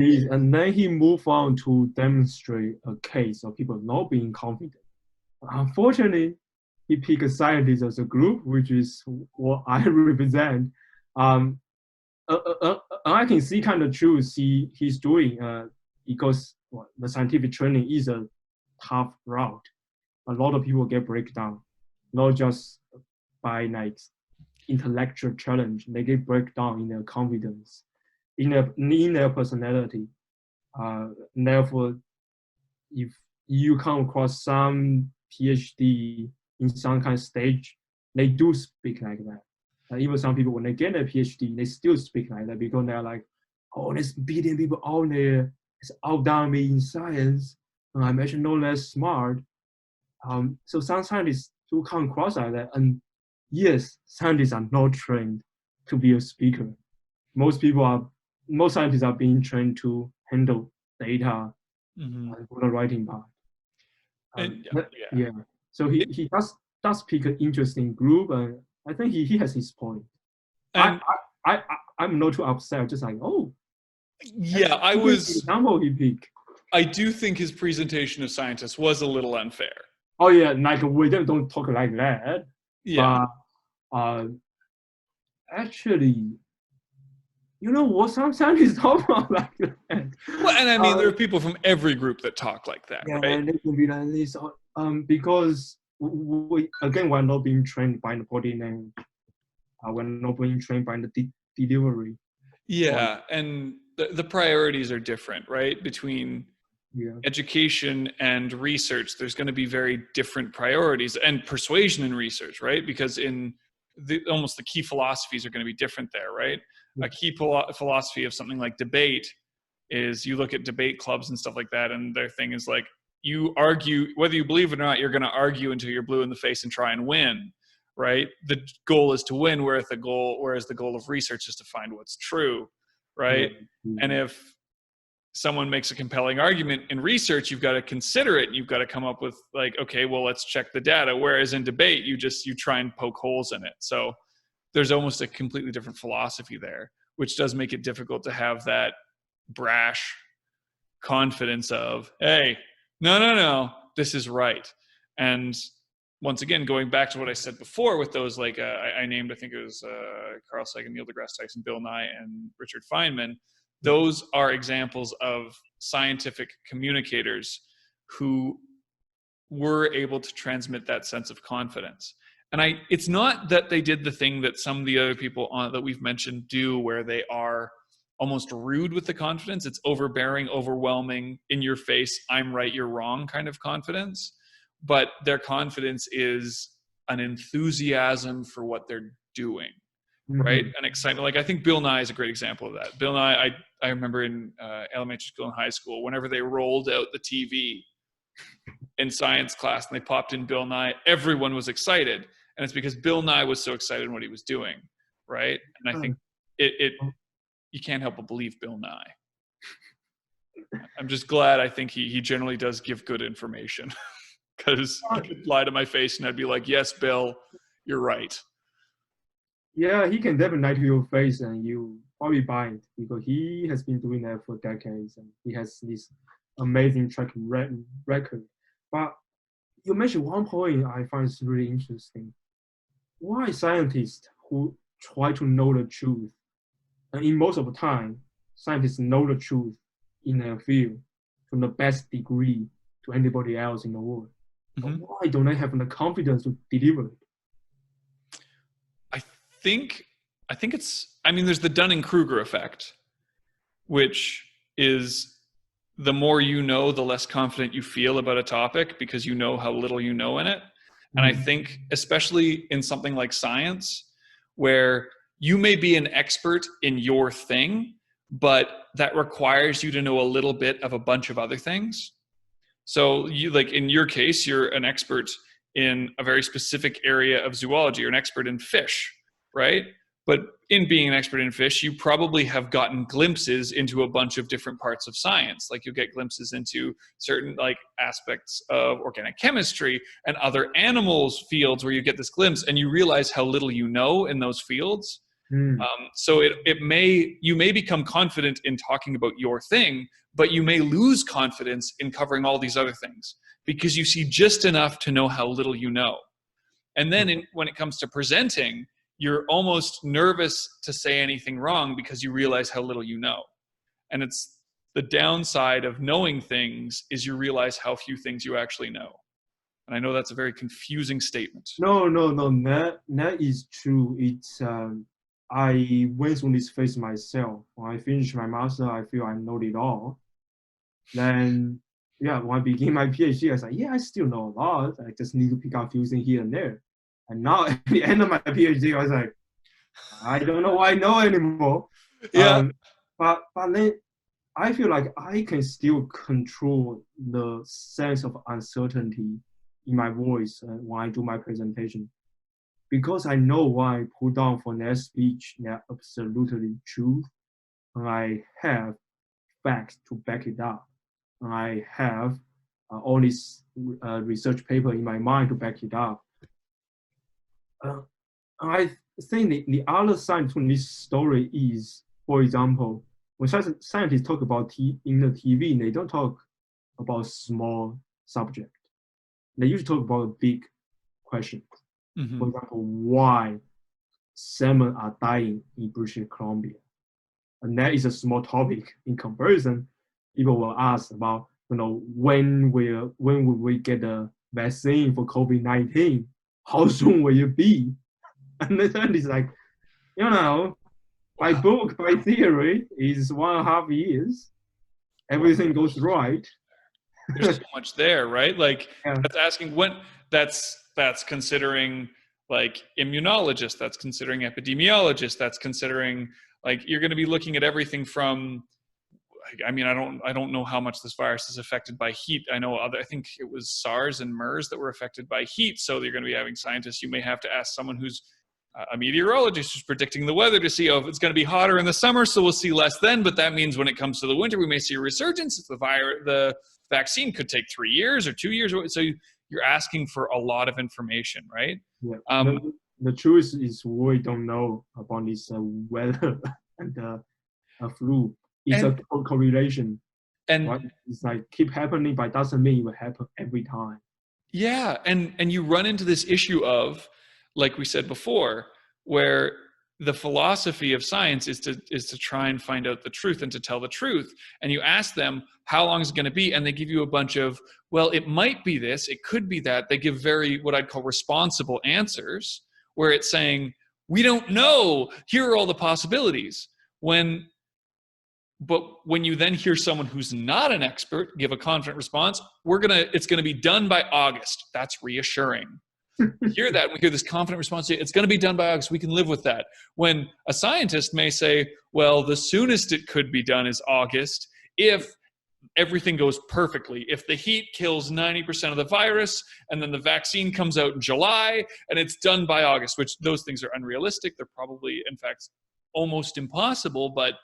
And then he moved on to demonstrate a case of people not being confident. Unfortunately, he picked scientists as a group, which is what I represent. Um, I can see kind of truth he's doing because well, the scientific training is a tough route. A lot of people get breakdown, not just by like intellectual challenge. They get breakdown in their confidence, in their personality. Therefore, if you come across some PhD in some kind of stage, they do speak like that. Even some people, when they get a PhD, they still speak like that because they're like, oh, there's billion people out there. It's outdone me in science. I'm actually no less smart. So some scientists do come across like that. And yes, scientists are not trained to be a speaker. Most scientists are being trained to handle data for the writing part. And, yeah. So he does pick an interesting group, and I think he has his point. I'm not too upset. Just like, oh, yeah, example he picked. I do think his presentation of scientists was a little unfair. Oh yeah, like we don't talk like that. Yeah. But actually, you know what? Some scientists talk about like that. Well, and I mean, there are people from every group that talk like that, yeah, right? And they can be like this. Because we're not being trained by the body language. We're not being trained by the delivery. Yeah, and the priorities are different, right? Between education and research, there's going to be very different priorities, and persuasion and research, right? Because in almost the key philosophies are going to be different there, right? A key philosophy of something like debate is you look at debate clubs and stuff like that, and their thing is like, you argue, whether you believe it or not, you're going to argue until you're blue in the face and try and win, right? The goal is to win, whereas the goal of research is to find what's true, right? And if someone makes a compelling argument in research, you've got to consider it. You've got to come up with like, okay, well, let's check the data. Whereas in debate, you try and poke holes in it. So there's almost a completely different philosophy there, which does make it difficult to have that brash confidence of, hey, no, this is right. And once again, going back to what I said before with those, like I named, I think it was Carl Sagan, Neil deGrasse Tyson, Bill Nye, and Richard Feynman. Those are examples of scientific communicators who were able to transmit that sense of confidence. And it's not that they did the thing that some of the other people that we've mentioned do, where they are almost rude with the confidence. It's overbearing, overwhelming, in your face, I'm right, you're wrong kind of confidence. But their confidence is an enthusiasm for what they're doing, right? An excitement. Like I think Bill Nye is a great example of that. Bill Nye, I remember in elementary school and high school, whenever they rolled out the TV in science class and they popped in Bill Nye, everyone was excited. And it's because Bill Nye was so excited in what he was doing, right? And I think you can't help but believe Bill Nye. I'm just glad I think he generally does give good information. Because he could lie to my face and I'd be like, yes, Bill, you're right. Yeah, he can definitely lie to your face and you probably buy it because he has been doing that for decades and he has this amazing track record. But you mentioned one point I find is really interesting. Why scientists who try to know the truth, and in most of the time, scientists know the truth in their field from the best degree to anybody else in the world. But why don't they have the confidence to deliver it? I think there's the Dunning-Kruger effect, which is the more you know, the less confident you feel about a topic because you know how little you know in it. And I think especially in something like science, where you may be an expert in your thing, but that requires you to know a little bit of a bunch of other things. So you, like in your case, you're an expert in a very specific area of zoology. You're an expert in fish, right? But in being an expert in fish, you probably have gotten glimpses into a bunch of different parts of science. Like you'll get glimpses into certain like aspects of organic chemistry and other animals fields where you get this glimpse and you realize how little you know in those fields. Mm. So you may become confident in talking about your thing, but you may lose confidence in covering all these other things because you see just enough to know how little you know. And then when it comes to presenting, you're almost nervous to say anything wrong because you realize how little you know. And it's the downside of knowing things is you realize how few things you actually know. And I know that's a very confusing statement. No. That is true. It's I went through this phase myself. When I finished my master, I feel I know it all. Then, yeah, when I begin my PhD, I was like, yeah, I still know a lot. I just need to pick up a few things here and there. And now at the end of my PhD, I was like, I don't know what I know anymore. Yeah. But then I feel like I can still control the sense of uncertainty in my voice when I do my presentation. Because I know what I put down for next speech, they're absolutely true. And I have facts to back it up. And I have all this research paper in my mind to back it up. I think the other side to this story is, for example, when scientists talk about in the TV, they don't talk about small subject. They usually talk about big questions. Mm-hmm. For example, why salmon are dying in British Columbia. And that is a small topic in comparison. People will ask about, when will we get a vaccine for COVID-19? How soon will it be? And then it's like, by book, by theory, is 1.5 years. Everything goes right. There's so much there, right? Like Yeah. that's asking when that's considering like immunologists, that's considering epidemiologists, that's considering like you're going to be looking at everything from, I mean, I don't know how much this virus is affected by heat. I think it was SARS and MERS that were affected by heat. So you're going to be having scientists. You may have to ask someone who's a meteorologist who's predicting the weather to see, if it's going to be hotter in the summer, so we'll see less then. But that means when it comes to the winter, we may see a resurgence. The vaccine could take 3 years or 2 years. So you're asking for a lot of information, right? Yeah. The truth is we don't know about this weather and flu. It's a correlation. And right? It's like keep happening, but doesn't mean it will happen every time. Yeah, and you run into this issue of, like we said before, where the philosophy of science is to try and find out the truth and to tell the truth. And you ask them, how long is it going to be? And they give you a bunch of, well, it might be this, it could be that. They give very, what I'd call responsible answers, where it's saying, we don't know, here are all the possibilities. But when you then hear someone who's not an expert give a confident response, it's going to be done by August. That's reassuring. We hear that, we hear this confident response, it's going to be done by August, we can live with that. When a scientist may say, well, the soonest it could be done is August if everything goes perfectly. If the heat kills 90% of the virus and then the vaccine comes out in July and it's done by August, which those things are unrealistic. They're probably, in fact, almost impossible, but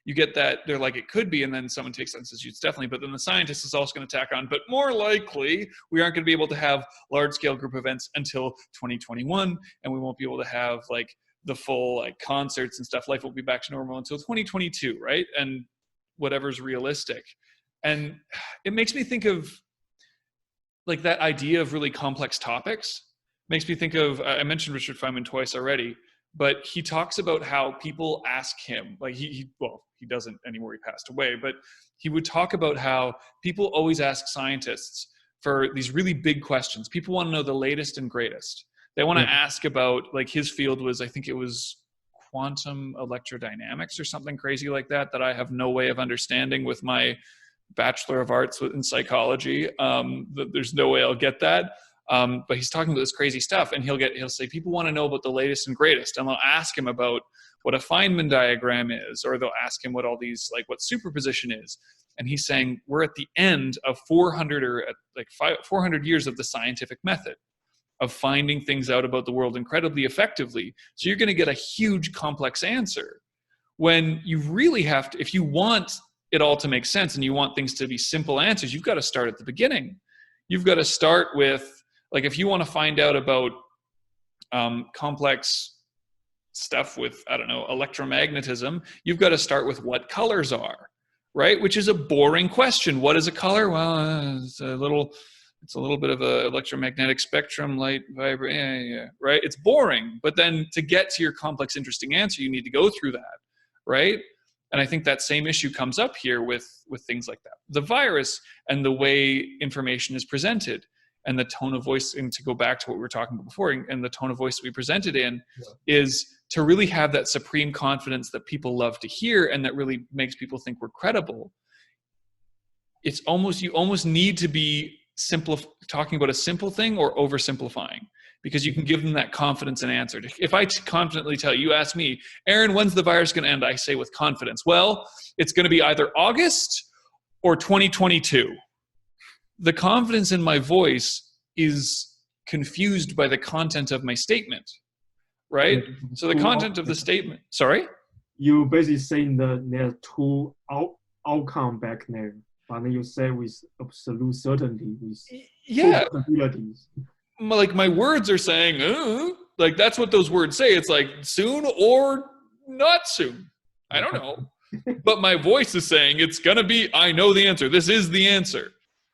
you get that they're like, it could be, and then someone takes that and says, it's definitely, but then the scientist is also going to tack on, but more likely, we aren't going to be able to have large-scale group events until 2021, and we won't be able to have like the full like concerts and stuff. Life won't be back to normal until 2022, right? And whatever's realistic. And it makes me think of like that idea of really complex topics. Makes me think of, I mentioned Richard Feynman twice already, but he talks about how people ask him, like he doesn't anymore, he passed away, but he would talk about how people always ask scientists for these really big questions. People want to know the latest and greatest. They want to ask about, like his field was, I think it was quantum electrodynamics or something crazy like that, that I have no way of understanding with my Bachelor of Arts in psychology. There's no way I'll get that. But he's talking about this crazy stuff, and he'll say, people want to know about the latest and greatest, and they'll ask him about what a Feynman diagram is, or they'll ask him what all these, like what superposition is. And he's saying, we're at the end of 400 years of the scientific method of finding things out about the world incredibly effectively. So you're going to get a huge complex answer when you really have to, if you want it all to make sense and you want things to be simple answers, you've got to start at the beginning. You've got to start with, like, if you want to find out about complex stuff with, I don't know, electromagnetism, you've got to start with what colors are, right? Which is a boring question. What is a color? Well, it's a little bit of a electromagnetic spectrum, light, vibrate, yeah, right? It's boring. But then to get to your complex, interesting answer, you need to go through that, right? And I think that same issue comes up here with things like that. The virus and the way information is presented and the tone of voice, and to go back to what we were talking about before, and the tone of voice that we presented in is to really have that supreme confidence that people love to hear and that really makes people think we're credible. It's almost, you almost need to be talking about a simple thing or oversimplifying, because you can give them that confidence and answer. If I confidently tell you, ask me, Aaron, when's the virus going to end? I say with confidence, well, it's going to be either August or 2022. The confidence in my voice is confused by the content of my statement, right? So the content of the statement, sorry? You basically saying that there are two outcome back there, but then you say with absolute certainty, with possibilities. Like my words are saying, like that's what those words say. It's like soon or not soon. I don't know. But my voice is saying it's going to be, I know the answer. This is the answer,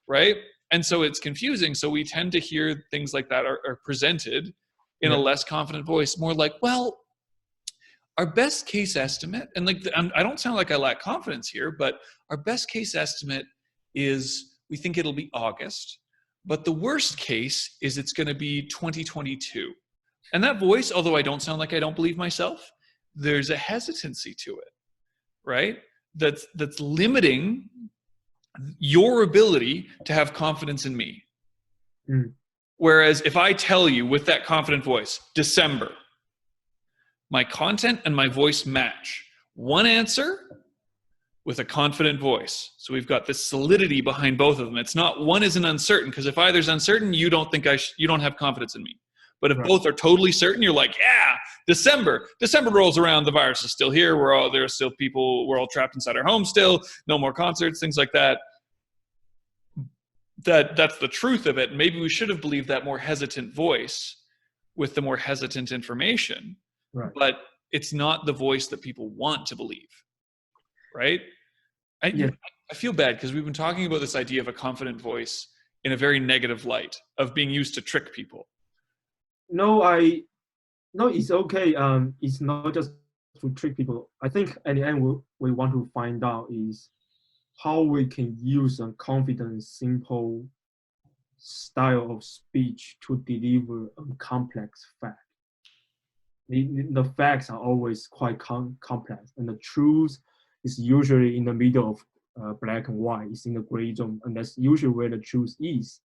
right? And so it's confusing. So we tend to hear things like that are presented in a less confident voice, more like, well, our best case estimate, and like I don't sound like I lack confidence here, but our best case estimate is we think it'll be August. But the worst case is it's going to be 2022. And that voice, although I don't sound like I don't believe myself, there's a hesitancy to it, right? That's limiting your ability to have confidence in me. Whereas if I tell you with that confident voice, December, my content and my voice match. One answer with a confident voice. So we've got this solidity behind both of them. It's not one isn't uncertain, because if either's uncertain, you don't think you don't have confidence in me. But if both are totally certain, you're like, yeah, December rolls around, the virus is still here. There are still people, we're all trapped inside our homes still, no more concerts, things like that. That's the truth of it. Maybe we should have believed that more hesitant voice with the more hesitant information. Right. But it's not the voice that people want to believe, right? I feel bad because we've been talking about this idea of a confident voice in a very negative light, of being used to trick people. No, it's okay. It's not just to trick people. I think at the end, we want to find out is how we can use a confident, simple style of speech to deliver a complex fact. The facts are always quite complex, and the truth is usually in the middle of black and white. It's in the gray zone, and that's usually where the truth is.